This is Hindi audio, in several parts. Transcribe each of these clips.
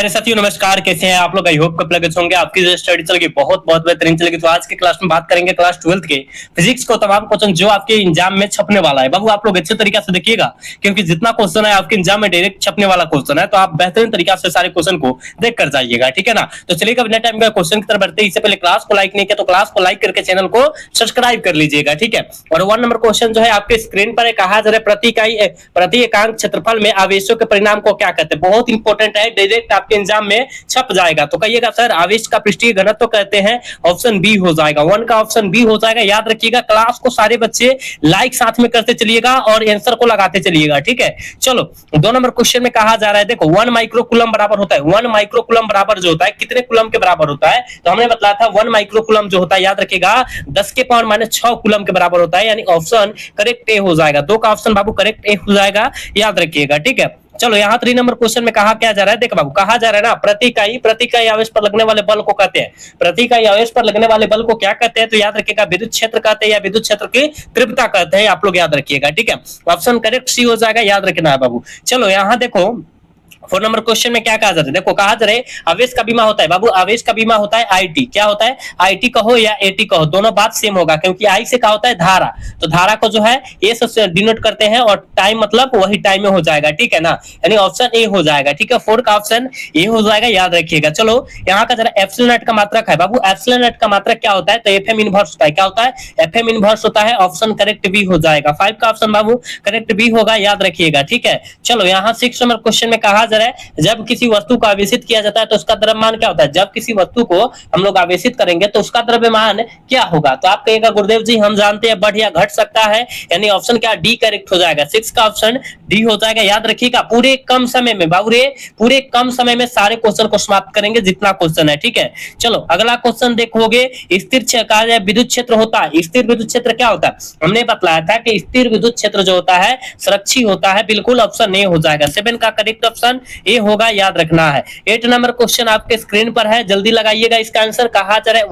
प्यारे साथियों नमस्कार, कैसे हैं आप लोग। आई होप कब लगे होंगे आपकी जो स्टडी चलेगी बहुत बहुत बेहतरीन चलेगी। तो आज की क्लास में बात करेंगे क्लास 12th के फिजिक्स को तमाम क्वेश्चन जो आपके एग्जाम में छपने वाला है। बाबू आप लोग अच्छे तरीके से देखिएगा, क्योंकि जितना क्वेश्चन है आपके एग्जाम में डायरेक्ट छपने वाला क्वेश्चन है, तो आप बेहतरीन तरीके से सारे क्वेश्चन को देख कर जाइएगा, ठीक है ना। तो चलिएगा बिना टाइम का क्वेश्चन की तरफ बढ़ते। इससे पहले क्लास को लाइक नहीं किया तो क्लास को लाइक करके चैनल को सब्सक्राइब कर लीजिएगा, ठीक है। और 1 नंबर क्वेश्चन जो है आपके स्क्रीन पर कहा जा रहा है प्रति एकांक क्षेत्रफल में आवेशों के परिणाम को क्या कहते हैं। बहुत इंपॉर्टेंट है, डायरेक्ट आपके एग्जाम में छप जाएगा। तो कहिएगा सर आवेश का पृष्ठीय घनत्व कहते हैं, ऑप्शन बी हो जाएगा। 1 का ऑप्शन बी हो जाएगा। याद रखिएगा, क्लास को सारे बच्चे लाइक साथ में करते चलिएगा और आंसर को लगाते चलिएगा, ठीक है। चलो 2 नंबर क्वेश्चन में कहा जा रहा है, देखो 1 माइक्रोकूलम बराबर होता है, 1 माइक्रोकूलम बराबर जो होता है कितने कूलम के बराबर होता है। तो हमने बताया था 1 माइक्रोकूलम जो होता है, याद रखिएगा 10 के पावर -6 कूलम के बराबर होता है, यानी ऑप्शन करेक्ट ए हो जाएगा। 2 का ऑप्शन बाबू करेक्ट ए हो जाएगा, याद रखिएगा, ठीक है। चलो यहाँ 3 नंबर क्वेश्चन में कहा क्या जा रहा है, देखो बाबू कहा जा रहा है ना प्रति इकाई आवेश पर लगने वाले बल को कहते हैं। प्रति इकाई आवेश पर लगने वाले बल को क्या कहते हैं, तो याद रखिएगा विद्युत क्षेत्र कहते हैं या विद्युत क्षेत्र की तीव्रता कहते हैं, आप लोग याद रखिएगा, ठीक है। ऑप्शन करेक्ट सी हो जाएगा, याद रखना है बाबू। चलो यहाँ देखो 4 नंबर क्वेश्चन में क्या कहा जाता है, देखो कहा जा रहा है आवेश का बीमा होता है। बाबू आवेश का बीमा होता है आईटी। क्या होता है, आईटी कहो या एटी कहो, दोनों बात सेम होगा, क्योंकि आई से क्या होता है धारा, तो धारा को जो है ए से डिनोट करते हैं और टाइम मतलब वही टाइम में हो जाएगा, ठीक है ना, यानी ऑप्शन ए हो जाएगा, ठीक है। 4 का ऑप्शन ए हो जाएगा, याद रखिएगा। चलो यहाँ का जरा एप्सिलॉन नॉट का मात्रक है बाबू, एप्सिलॉन नॉट का मात्रक क्या होता है, तो एफएम इनवर्स होता है। क्या होता है, एफएम इनवर्स होता है, ऑप्शन करेक्ट बी हो जाएगा। 5 का ऑप्शन बाबू करेक्ट बी होगा, याद रखिएगा, ठीक है। चलो यहाँ 6 नंबर क्वेश्चन में कहा जा रहा है जब किसी वस्तु को आवेशित किया जाता है तो उसका द्रव्यमान क्या होता है। जब किसी वस्तु को हम लोग आवेशित करेंगे तो उसका द्रव्यमान क्या होगा। तो आप कहिएगा गुरुदेव जी हम जानते हैं बढ़ या घट सकता है, यानी ऑप्शन क्या डी करेक्ट हो जाएगा। 6 का ऑप्शन डी हो जाएगा, याद रखिएगा। पूरे कम समय में बाबू रे, पूरे कम समय में सारे क्वेश्चन को समाप्त करेंगे जितना क्वेश्चन है, ठीक है। चलो अगला क्वेश्चन देखोगे, स्थिर क्षेत्र विद्युत क्षेत्र होता है। स्थिर विद्युत क्षेत्र क्या होता है, हमने बतलाया था कि स्थिर विद्युत क्षेत्र जो होता है सुरक्षित होता है, बिल्कुल ऑप्शन ए हो जाएगा। 7 का करेक्ट ऑप्शन ए होगा, याद रखना है। 8 नंबर क्वेश्चन आपके स्क्रीन पर है, जल्दी लगाइएगा इसका आंसर। कहा जा रहा है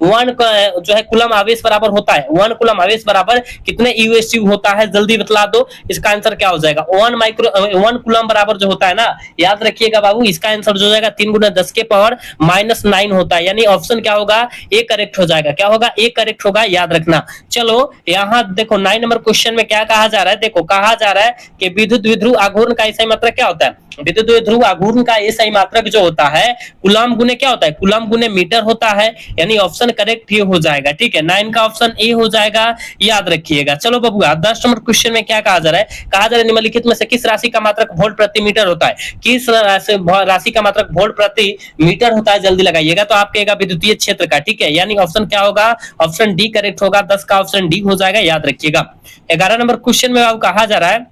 1 जो है कूलम आवेश बराबर होता है, 1 कूलम आवेश बराबर कितने यूएसयू होता है, जल्दी बतला दो। इसका आंसर क्या हो जाएगा, 1 कूलम बराबर जो होता है ना, याद रखिएगा बाबू, इसका आंसर जो हो जाएगा 3 × 10 के पावर -9 होता है, यानी ऑप्शन क्या होगा, ए करेक्ट हो जाएगा। क्या होगा, ए करेक्ट होगा, याद रखना। चलो यहाँ देखो 9 नंबर क्वेश्चन में क्या कहा जा रहा है, देखो कहा जा रहा है कि विद्युत द्विध्रुव आघूर्ण का ऐसा मात्रक क्या होता है। विद्युत द्विध्रुव आघूर्ण का ऐसा मात्रक जो होता है कूलम गुने क्या होता है, कूलम गुने मीटर होता है, यानी ऑप्शन करेक्ट ही हो जाएगा, ठीक है। 9 का ऑप्शन ए हो जाएगा, याद रखिएगा। चलो बबुआ 10 नंबर क्वेश्चन में क्या कहा जा रहा है, कहा जा रहा है निम्नलिखित में से किस राशि का मात्रक वोल्ट प्रति मीटर होता है। किस राशि का मात्रक वोल्ट प्रति मीटर होता है, जल्दी लगाइएगा। तो आप कहेगा विद्युतीय क्षेत्र का, ठीक है, यानी ऑप्शन क्या होगा, ऑप्शन डी करेक्ट होगा। 10 का ऑप्शन डी हो जाएगा, याद रखिएगा। 11 नंबर क्वेश्चन में कहा जा रहा है,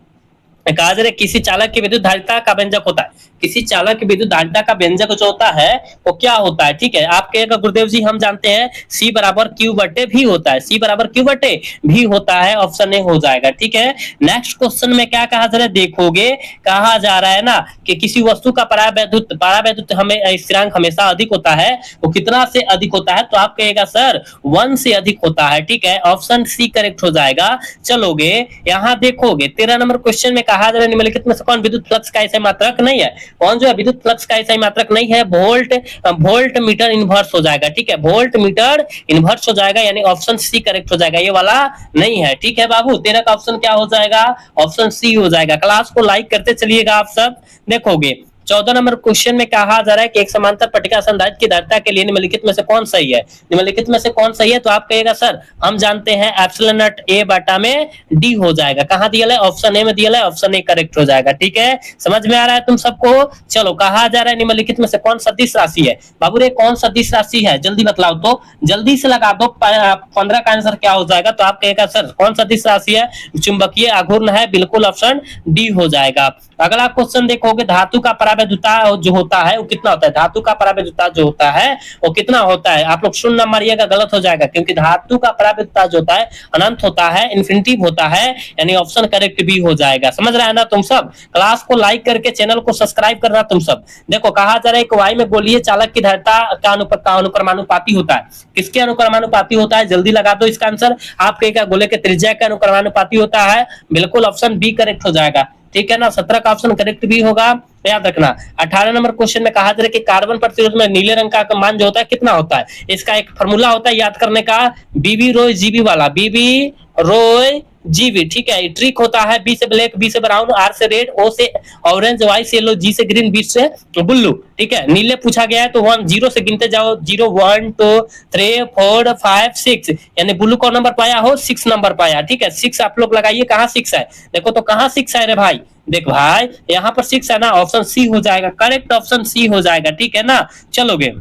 कहा जा रहा है किसी चालक की विद्युत धारिता का व्यंजक होता है। किसी चालक की विद्युत धारिता का व्यंजक जो होता है वो क्या होता है, ठीक है। आप कहेगा गुरुदेव जी हम जानते हैं C बराबर Q बटे भी होता है, C बराबर Q बटे भी होता है, ऑप्शन ए हो जाएगा, ठीक है। नेक्स्ट क्वेश्चन में क्या कहा जा रहा है, देखोगे कहा जा रहा है ना कि किसी वस्तु का परावैद्युत हमें स्थिरांक हमेशा अधिक होता है, वो कितना से अधिक होता है, तो आप कहेगा सर 1 से अधिक होता है, ठीक है, ऑप्शन सी करेक्ट हो जाएगा। चलोगे यहाँ देखोगे 13 नंबर क्वेश्चन में कहा जा रहा है निम्नलिखित में से कौन विद्युत फ्लक्स का ऐसा मात्रक नहीं है। कौन जो है विद्युत फ्लक्स का ऐसा मात्रक नहीं है, वोल्ट मीटर इनवर्स हो जाएगा, ठीक है, वोल्ट मीटर इनवर्स हो जाएगा, यानी ऑप्शन सी करेक्ट हो जाएगा, ये वाला नहीं है, ठीक है बाबू। 13 का ऑप्शन क्या हो जाएगा, ऑप्शन सी हो जाएगा। क्लास को लाइक करते चलिएगा आप सब। देखोगे 14 नंबर क्वेश्चन में कहा जा रहा है कि एक समांतर पट्टिका संधारित्र की धारिता के लिए निम्नलिखित में से कौन सही है। निम्नलिखित में से कौन सही है, तो आप कहेगा सर हम जानते हैं एप्सिलॉन नॉट ए बटा में डी हो जाएगा। कहां दिया है, ऑप्शन ए में दिया है, ऑप्शन ए करेक्ट हो जाएगा, ठीक है। समझ में आ रहा है तुम सबको। चलो कहा जा रहा है निम्नलिखित में से कौन सदिश राशि है। बाबू रे कौन सदिश राशि है, जल्दी बतलाओ तो, जल्दी से लगा दो। 15 का आंसर क्या हो जाएगा, तो आप कहेगा सर कौन सदिश राशि है, चुंबकीय आघूर्ण है, बिल्कुल ऑप्शन डी हो जाएगा। अगला क्वेश्चन देखोगे धातु का परावैद्युता जो होता है वो कितना होता है। धातु का परावैद्युता जो होता है वो कितना होता है, आप लोग सुन ना मारिएगा, गलत हो जाएगा, क्योंकि धातु का परावैद्युता जो होता है अनंत होता है, इन्फिनिटिव होता है, यानी ऑप्शन करेक्ट भी हो जाएगा। समझ रहे हैं ना तुम सब। क्लास को लाइक करके चैनल को सब्सक्राइब करना तुम सब। देखो कहा जा रहा है वाई में गोलीय चालक की धारिता का अनुक्रमानुपाती होता है। किसके अनुक्रमानुपाती होता है, जल्दी लगा दो इसका आंसर। आप कहेगा गोले के त्रिज्या के अनुक्रमानुपाती होता है, बिल्कुल ऑप्शन बी करेक्ट हो जाएगा। ठीक है ना। 17 का ऑप्शन करेक्ट भी होगा, याद रखना। 18 नंबर क्वेश्चन में कहा जा रहा है कि कार्बन प्रतिरोध में नीले रंग का मान जो होता है कितना होता है। इसका एक फॉर्मूला होता है याद करने का, बीबी रोय जीबी वाला, बीबी रोय जीबी, ठीक है। ट्रिक होता है बी से ब्लैक, बी से ब्राउन, आर से रेड, ओ से ऑरेंज, वाई से येलो, जी से ग्रीन, बी से ब्लू, ठीक है। नीले पूछा गया है तो 1 0 से गिनते जाओ, 0 1 2 3 4 5 6, यानी ब्लू कौन नंबर पाया हो, 6 नंबर पाया, ठीक है। 6 आप लोग लगाइए, कहाँ 6 है, देखो तो कहाँ 6 है रे भाई, देख भाई यहाँ पर 6 है ना, ऑप्शन सी हो जाएगा, करेक्ट ऑप्शन सी हो जाएगा, ठीक है ना। चलोगे,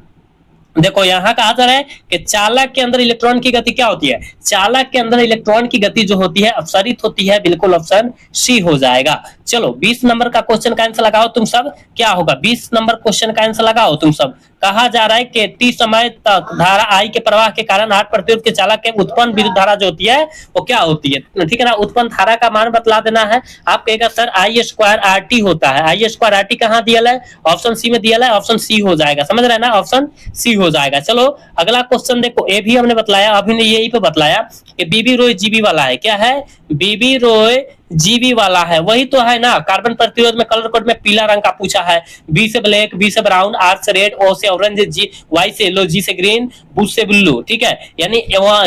देखो यहाँ कहा जा रहा है कि चालक के अंदर इलेक्ट्रॉन की गति क्या होती है, चालक के अंदर इलेक्ट्रॉन की गति जो होती है अपसरित होती है, बिल्कुल ऑप्शन सी हो जाएगा। चलो 20 नंबर का क्वेश्चन का आंसर लगाओ तुम सब, क्या होगा 20 नंबर क्वेश्चन का आंसर लगाओ तुम सब। कहा जा रहा है कि टी समय तक धारा आई के प्रवाह के कारण 8 प्रतिरोध के चालक के उत्पन्न विद्युत धारा जो होती है वो क्या होती है, ठीक है ना। उत्पन्न धारा का मान बतला देना है। आप कहेगा sir I square R T होता है, आई स्क्वायर आर टी कहाँ दिया है, ऑप्शन सी में दिया है, ऑप्शन सी हो जाएगा, समझ रहे हैं ना, ऑप्शन सी हो जाएगा। चलो अगला क्वेश्चन देखो, ये भी हमने बतलाया, अभी ने यही पे बतलाया कि बीबी रोय जीबी वाला है, क्या है, बीबी रोय जीबी वाला है, वही तो है ना। कार्बन प्रतिरोध में कलर कोड में पीला रंग का पूछा है, बी से ब्लैक, बी से ब्राउन, आर से रेड, ओ से ऑरेंज, जी वाई से येलो, जी से ग्रीन, बू से ब्लू, ठीक है। यानी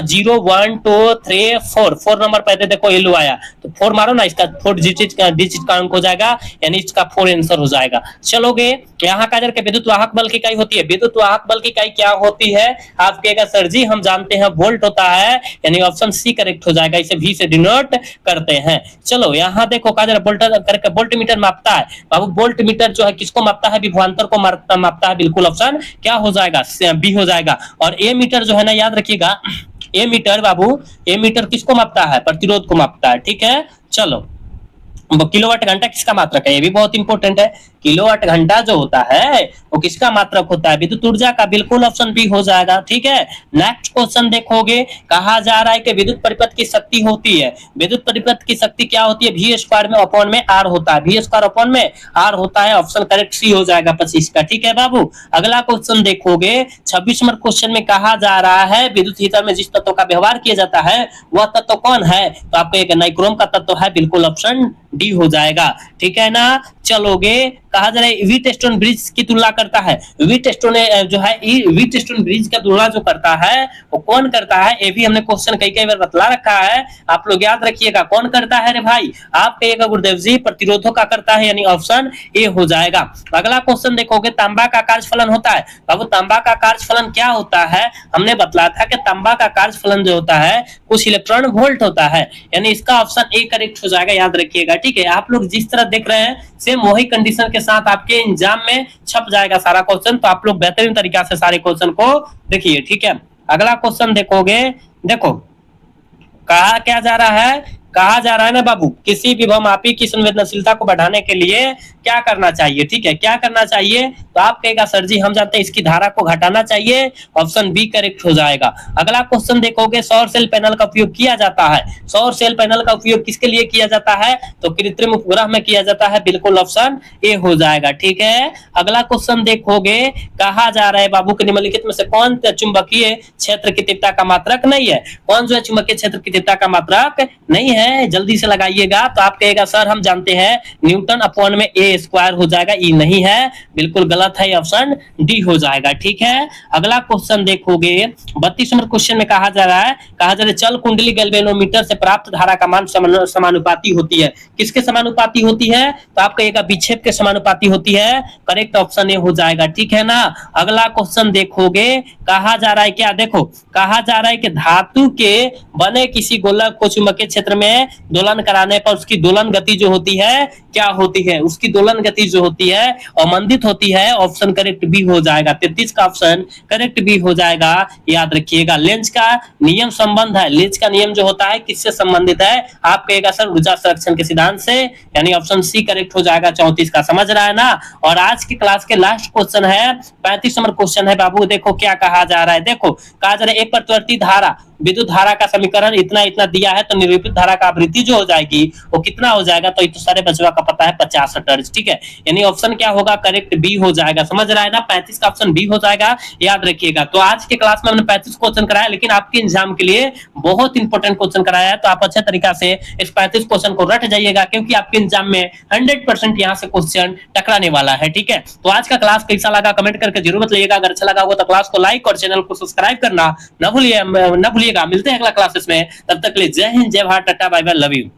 0 1 2 3 4 नंबर पहले देखो येलो आया तो 4 मारो ना, इसका 4 डिजिट का अंक हो जाएगा, यानी इसका 4 आंसर हो जाएगा। चलोगे यहाँ का के विद्युत वाहक बल की इकाई होती है, विद्युत वाहक बल की इकाई क्या होती है, आप कहेगा सर जी हम जानते हैं वोल्ट होता है, यानी ऑप्शन सी करेक्ट हो जाएगा, इसे वी से डिनोट करते हैं। चलो यहाँ देखो कहा जा रहा वोल्ट करके वोल्ट मीटर मापता है, बाबू वोल्ट मीटर जो है किसको मापता है, विभवांतर को मापता है, बिल्कुल ऑप्शन क्या हो जाएगा, बी हो जाएगा। और ए मीटर जो है ना याद रखिएगा, ए मीटर बाबू, ए मीटर किसको मापता है, प्रतिरोध को मापता है, ठीक है। चलो किलोवाट घंटा किसका मात्रक है, ये भी बहुत इंपॉर्टेंट है। किलोवाट घंटा जो होता है वो किसका मात्रक होता है, विद्युत ऊर्जा का, बिल्कुल ऑप्शन बी हो जाएगा, ठीक है। नेक्स्ट क्वेश्चन देखोगे, कहा जा रहा है कि विद्युत परिपथ की शक्ति होती है, विद्युत परिपथ की शक्ति क्या होती है, वी स्क्वायर में अपॉन में आर होता है, वी स्क्वायर अपॉन में आर होता है, ऑप्शन करेक्ट सी हो जाएगा 25 का, ठीक है बाबू। अगला क्वेश्चन देखोगे 26 नंबर क्वेश्चन में कहा जा रहा है विद्युत हीटर में जिस तत्व का व्यवहार किया जाता है वह तत्व कौन है, तो आपको एक नाइक्रोम का तत्व है, बिल्कुल ऑप्शन डी हो जाएगा, ठीक है ना। चलोगे कहा जा रहा है व्हीटस्टोन ब्रिज की तुलना करता है, व्हीटस्टोन जो है व्हीटस्टोन ब्रिज का तुलना जो करता है वो कौन करता है, ये भी हमने क्वेश्चन कई बार बतला रखा है, आप लोग याद रखिएगा कौन करता है रे भाई, आप कहिएगा गुरुदेव जी प्रतिरोधों का करता है, यानी ऑप्शन ए हो जाएगा। अगला क्वेश्चन देखोगे तांबा का कार्यफलन होता है, बाबू तांबा का कार्यफलन क्या होता है, हमने बतलाया था कि तांबा का कार्यफलन जो होता है कुछ इलेक्ट्रॉन वोल्ट होता है, यानी इसका ऑप्शन ए करेक्ट हो जाएगा, याद रखिएगा, ठीक है। आप लोग जिस तरह देख रहे हैं सेम वही कंडीशन के साथ आपके एग्जाम में छप जाएगा सारा क्वेश्चन, तो आप लोग बेहतरीन तरीका से सारे क्वेश्चन को देखिए, ठीक है। अगला क्वेश्चन देखोगे, देखो कहा क्या जा रहा है, कहा जा रहा है ना बाबू किसी विभवमापी की संवेदनशीलता को बढ़ाने के लिए क्या करना चाहिए, ठीक है, क्या करना चाहिए, तो आप कहेगा सर जी हम जानते हैं इसकी धारा को घटाना चाहिए, ऑप्शन बी करेक्ट हो जाएगा। अगला क्वेश्चन देखोगे सौर सेल पैनल का उपयोग किया जाता है, सौर सेल पैनल का उपयोग किसके लिए किया जाता है, तो कृत्रिम उपग्रह में किया जाता है, बिल्कुल ऑप्शन ए हो जाएगा, ठीक है। अगला क्वेश्चन देखोगे कहा जा रहा है बाबू के निम्नलिखित में से कौन चुंबकीय क्षेत्र की तीव्रता का मात्रक नहीं है, कौन जो है चुंबकीय क्षेत्र की तीव्रता का मात्रक नहीं है, जल्दी से लगाइएगा, तो आप कहेगा सर हम जानते हैं न्यूटन अपॉन में ए स्क्वायर हो जाएगा, ये नहीं है, बिल्कुल गलत है, ऑप्शन डी हो जाएगा, ठीक है। अगला क्वेश्चन देखोगे 32 नंबर क्वेश्चन में कहा जा रहा है चल कुंडली गैल्वेनोमीटर से प्राप्त धारा का मान समानुपाती होती है, किसके समानुपाती होती है, तो आप कहेगा विक्षेप के समानुपाती होती है, करेक्ट ऑप्शन ए हो जाएगा, ठीक है ना। अगला क्वेश्चन देखोगे कहा जा रहा है क्या, देखो कहा जा रहा है कि धातु के बने किसी गोलक को चुंबकीय क्षेत्र में दोलन कराने पर उसकी दोलन गति जो होती है क्या होती है, उसकी दोलन गति जो होती है अवमंदित होती है, ऑप्शन करेक्ट बी हो जाएगा, 33 का ऑप्शन करेक्ट बी हो जाएगा, याद रखिएगा। लेंज का नियम संबंध है, लेंज का नियम जो होता है किससे संबंधित है, आप कहेगा सर ऊर्जा संरक्षण के सिद्धांत से, यानी ऑप्शन सी करेक्ट हो जाएगा, 34 का, समझ रहा है ना। और आज की क्लास के लास्ट क्वेश्चन है 35 नंबर क्वेश्चन है बाबू, देखो क्या कहा जा रहा है, देखो कहा जा रहा है एक प्रतिवर्ती धारा विद्युत धारा का समीकरण इतना इतना दिया है तो निरूपित धारा का आवृत्ति जो हो जाएगी वो कितना हो जाएगा, तो ये तो सारे बचवा का पता है 50 हर्ट्ज। ठीक है, यानी ऑप्शन क्या होगा, करेक्ट बी हो जाएगा। समझ रहा है ना, 35 का ऑप्शन बी हो जाएगा, याद रखिएगा। तो आज के क्लास में हमने 35 क्वेश्चन कराया, लेकिन आपके एग्जाम के लिए बहुत इंपॉर्टेंट क्वेश्चन कराया है, तो आप अच्छे तरीका से इस 35 क्वेश्चन को रट जाइएगा, क्योंकि आपके एग्जाम में 100% यहाँ से क्वेश्चन टकराने वाला है। ठीक है, तो आज का क्लास कैसा लगा कमेंट करके जरूर बताइएगा। अगर अच्छा लगा हो तो क्लास को लाइक और चैनल को सब्सक्राइब करना न भूलिएगा। मिलते हैं अगला क्लासेस में, तब तक के लिए जय हिंद, जय Bharat, tata, bye bye, love you.